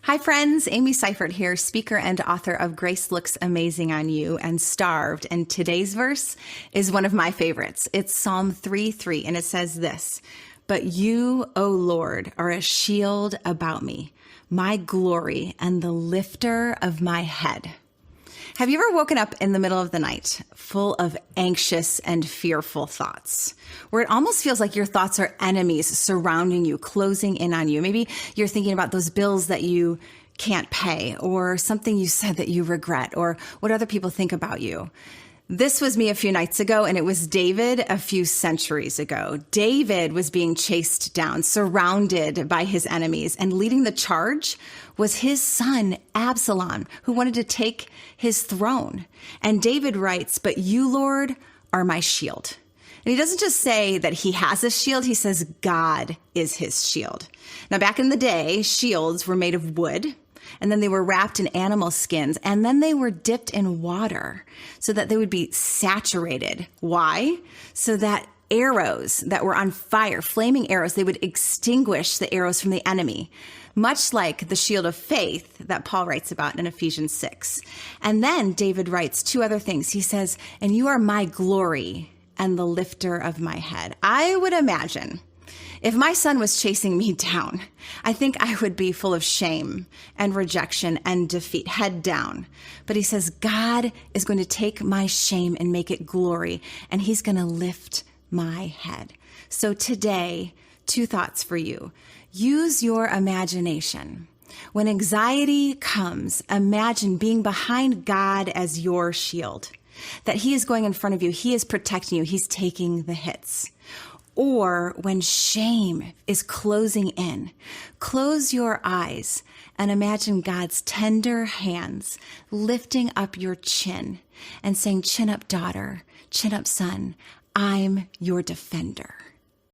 Hi friends, Amy Seifert here, speaker and author of Grace Looks Amazing on You and Starved. And today's verse is one of my favorites. It's Psalm 3:3, and it says this: "But you, O Lord, are a shield about me, my glory and the lifter of my head." Have you ever woken up in the middle of the night full of anxious and fearful thoughts, where it almost feels like your thoughts are enemies surrounding you, closing in on you? Maybe you're thinking about those bills that you can't pay, or something you said that you regret, or what other people think about you. This was me a few nights ago, and it was David a few centuries ago. David was being chased down, surrounded by his enemies, and leading the charge was his son, Absalom, who wanted to take his throne. And David writes, "But you, Lord, are my shield." And he doesn't just say that he has a shield, he says God is his shield. Now, back in the day, shields were made of wood, and then they were wrapped in animal skins, and then they were dipped in water so that they would be saturated. Why? So that arrows that were on fire, flaming arrows, they would extinguish the arrows from the enemy, much like the shield of faith that Paul writes about in Ephesians 6. And then David writes two other things. He says, "And you are my glory and the lifter of my head." I would imagine if my son was chasing me down, I think I would be full of shame and rejection and defeat, head down. But he says, God is going to take my shame and make it glory, and he's going to lift my head. So today, two thoughts for you. Use your imagination. When anxiety comes, imagine being behind God as your shield, that he is going in front of you, he is protecting you, he's taking the hits. Or when shame is closing in, close your eyes and imagine God's tender hands lifting up your chin and saying, "Chin up, daughter, chin up, son, I'm your defender."